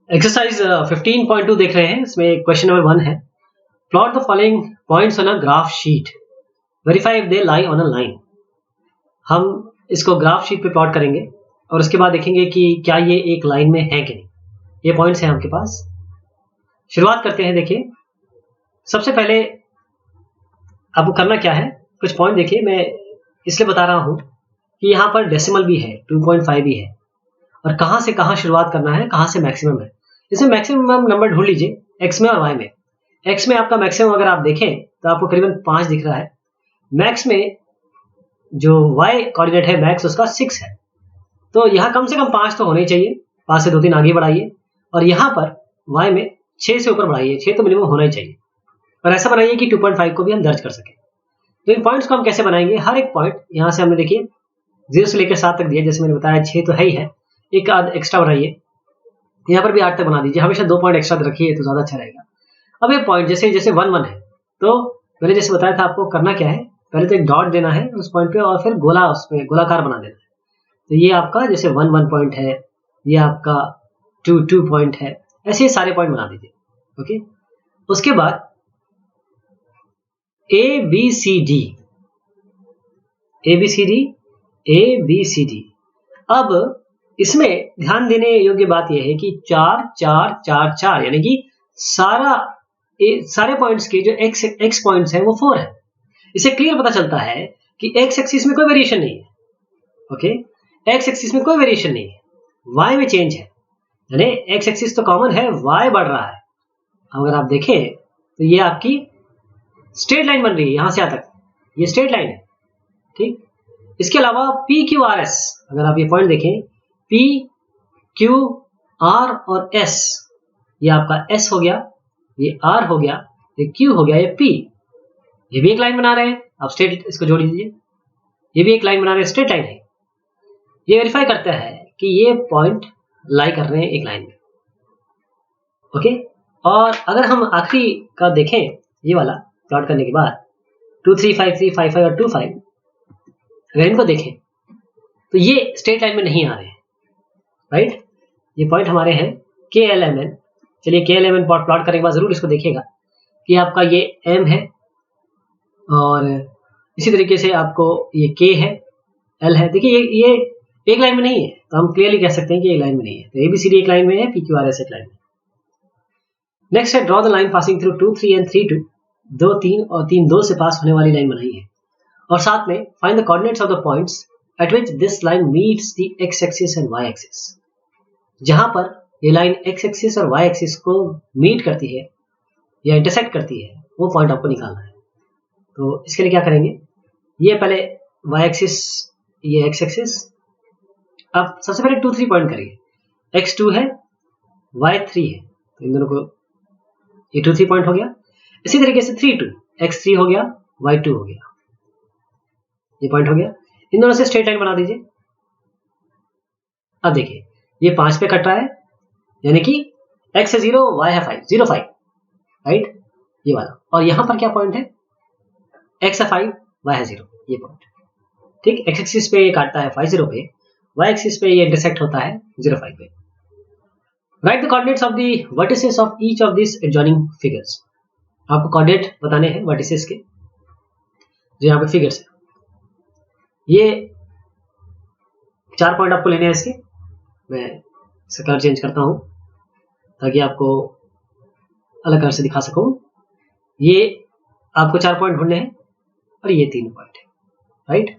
Exercise 15.2 देख रहे हैं। इसमें क्वेश्चन नंबर 1 है, plot the following points on a graph sheet, verify if they lie on a line. हम इसको ग्राफ शीट पे प्लॉट करेंगे और उसके बाद देखेंगे कि क्या ये एक लाइन में है कि नहीं। ये पॉइंट्स हैं आपके पास। शुरुआत करते हैं। देखिए, सबसे पहले आपको करना क्या है, कुछ पॉइंट देखिए, मैं इसलिए बता रहा हूं कि यहाँ पर डेसिमल भी है, 2.5 भी है, और कहां से कहां शुरुआत करना है, कहां से मैक्सिमम है। इसमें मैक्सिमम नंबर ढूंढ लीजिए, एक्स में और वाई में। एक्स में आपका मैक्सिमम अगर आप देखें तो आपको करीबन 5 दिख रहा है। मैक्स में जो वाई कोऑर्डिनेट है, मैक्स उसका 6 है, तो यहाँ कम से कम 5 तो होने चाहिए। 5 से 2-3 आगे बढ़ाइए, और यहाँ पर वाई में 6 से ऊपर बढ़ाइए, 6 तो मिनिमम होना ही चाहिए। और ऐसा बनाइए कि 2.5 को भी हम दर्ज कर सकें। तो इन पॉइंट्स को हम कैसे बनाएंगे, हर एक पॉइंट यहाँ से हमने देखिए 0 से लेकर 7 तक दिया, जैसे मैंने बताया 6 तो है ही है, एक आध एक्स्ट्रा बढ़ाइए, यहाँ पर भी 8 तक बना दीजिए। हमेशा 2 पॉइंट एक्स्ट्रा रखिए तो ज्यादा अच्छा रहेगा। अब ये पॉइंट जैसे जैसे 1-1 है, तो मैंने जैसे बताया था आपको करना क्या है, पहले तो एक डॉट देना है उस पॉइंट पे और फिर गोला उसमें गोलाकार बना देना है। तो ये आपका जैसे 1-1 पॉइंट है, ये आपका 2-2 पॉइंट है, ऐसे ही सारे पॉइंट बना दीजिए। ओके, उसके बाद A B C D, A B C D, A B C D. अब इसमें ध्यान देने योग्य बात यह है कि 4-4-4-4 यानी कि सारे पॉइंट्स के जो एक्स पॉइंट्स हैं वो 4 है। इसे क्लियर पता चलता है कि एक्स एक्सिस में कोई वेरिएशन नहीं है। ओके, एक्स एक्सिस में कोई वेरिएशन नहीं है, वाई में चेंज है, यानी एक्स एक्सिस तो कॉमन है, वाई बढ़ रहा है। अगर आप देखें तो ये आपकी स्ट्रेट लाइन बन रही है, यहां से यहां तक ये स्ट्रेट लाइन है। ठीक, इसके अलावा पी क्यू आर एस, अगर आप ये पॉइंट देखें, पी क्यू आर और एस, ये आपका एस हो गया, ये आर हो गया, ये क्यू हो गया, ये पी, ये भी एक लाइन बना रहे हैं। आप स्ट्रेट इसको जोड़ दीजिए, ये भी एक लाइन बना रहे हैं, स्ट्रेट लाइन है। ये वेरीफाई करता है कि ये पॉइंट लाई कर रहे हैं एक लाइन में। ओके, और अगर हम आखिरी का देखें, ये वाला प्लॉट करने के बाद 2 3 5 3 5 5 और 2 5, अगर इनको देखें तो ये स्ट्रेट लाइन में नहीं आ रहे हैं, राइट। ये पॉइंट हमारे हैं के एल एम एन। चलिए, के एल एम एन प्लॉट करने के बाद जरूर इसको देखिएगा कि आपका ये एम है, और इसी तरीके से आपको ये के है, एल है। देखिए ये एक लाइन में नहीं है, तो हम क्लियरली कह सकते हैं कि एक लाइन में नहीं है। तो एबीसीडी एक लाइन में है, पी क्यू आर एस एक लाइन में। नेक्स्ट है, draw the line passing through 2 3 and 3 2, 2 3 और 3 2 से पास होने वाली लाइन बनाई है, और साथ में find the coordinates of the points at which this line meets the X axis and Y axis. जहां पर ये लाइन एक्स एक्सिस और वाई एक्सिस को मीट करती है या इंटरसेक्ट करती है, वो पॉइंट आपको निकालना है। तो इसके लिए क्या करेंगे, ये पहले वाई एक्सिस, ये एक्स एक्सिस। अब सबसे पहले 2 3 पॉइंट करिए, x2 है, y3 है, तो इन दोनों को ये 2 3 पॉइंट हो गया। इसी तरीके से 3 2, x3 हो गया, y2 हो गया, ये पॉइंट हो गया। इन दोनों से स्ट्रेट लाइन बना दीजिए। अब देखिए, ये 5 पे कट रहा है, यानी कि x है 0, y है 5, 0 5, राइट, ये वाला। और यहां पर क्या पॉइंट है, x है 5, y है 0, ये पॉइंट। ठीक, x एक्सिस पे ये काटता है 5 0 पे, y एक्सिस पे ये इंटरसेक्ट होता है 0 5 पे। Right the coordinates of the vertices of each of this adjoining figures. आपको कोऑर्डिनेट बताने हैं वर्टिसेस के, जो यहाँ पे फिगर्स है। ये 4 पॉइंट आपको लेने हैं इसके। मैं इसका कलर चेंज करता हूं ताकि आपको अलग कलर से दिखा सकूं। ये आपको 4 पॉइंट ढूंढने हैं और ये 3 पॉइंट है, राइट।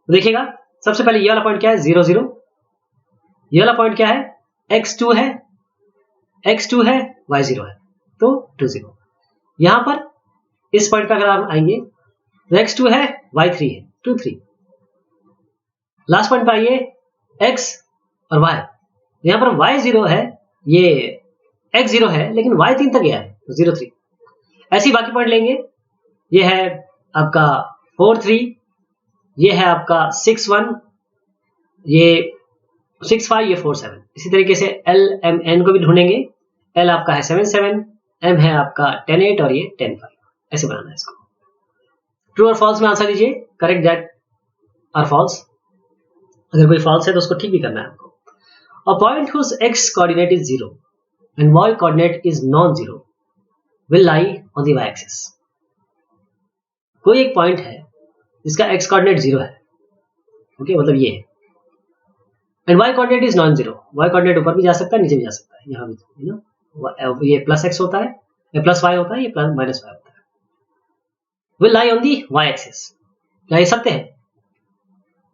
तो देखिएगा, सबसे पहले ये वाला पॉइंट क्या है, 0 0। ये वाला पॉइंट क्या है, x2 है, x2 है, y0 है, तो 2 0। यहां पर इस पॉइंट पर अगर आप आएंगे तो x2 है, y3 है, 2 3। लास्ट पॉइंट पर आइए, x और y, यहां पर y0 है, ये x0 है, लेकिन y3 तक गया है, तो 0 3। ऐसे ही बाकी पॉइंट लेंगे, ये है आपका 4 3, ये है आपका 6 1, ये 6 5, ये 4 7। इसी तरीके से एल एम एन को भी ढूंढेंगे। एल आपका है 7 7, एम है आपका 10 8 और ये 10 5। ऐसे बनाना है इसको। ट्रू और फॉल्स में आंसर दीजिए, करेक्ट दैट और फॉल्स। अगर कोई फॉल्स है तो उसको ठीक भी करना है आपको। A point whose x coordinate is 0 and y coordinate is non-zero will lie on the y axis. कोई एक पॉइंट है जिसका x कोऑर्डिनेट 0 है, ओके, मतलब ये है, and y coordinate is non zero, y coordinate ऊपर भी जा सकता है, नीचे भी जा सकता है, यहाँ भी, यू नो, ये प्लस x होता है, ये प्लस y होता है, ये प्लस माइनस y होता है, will lie on the y axis. क्या ये सत्य है?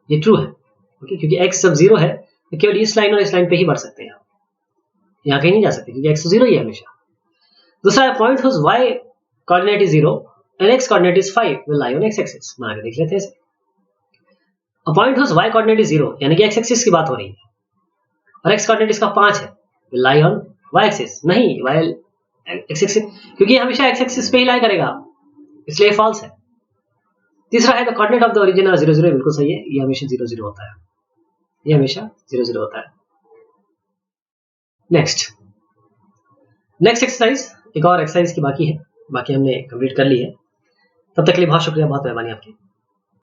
ये ट्रू है, ओके, क्योंकि x जब 0 है तो केवल इस लाइन और इस लाइन पे ही बढ़ सकते हैं, यहाँ कहीं नहीं जा सकते, क्योंकि x तो 0 ही है हमेशा। दूसरा है point whose y coordinate is 0 and x coordinate is 5 will lie on x axis। बना के देख लेते हैं इसे। A point whose y coordinate is 0 यानी कि x axis की बात हो रही है और x coordinate इसका 5 है, will lie on y axis। नहीं, y x axis, क्योंकि हमेशा x axis पे ही लाई करेगा, इसलिए फॉल्स है। तीसरा है the coordinate of the origin are 0 0, बिल्कुल सही है, ये हमेशा 0 0 होता है, ये हमेशा 0 0 होता है। नेक्स्ट एक्सरसाइज, एक और एक्सरसाइज की बाकी है, बाकी हमने कंप्लीट कर ली है। तब तक के लिए बहुत शुक्रिया, बहुत मेहरबानी आपकी।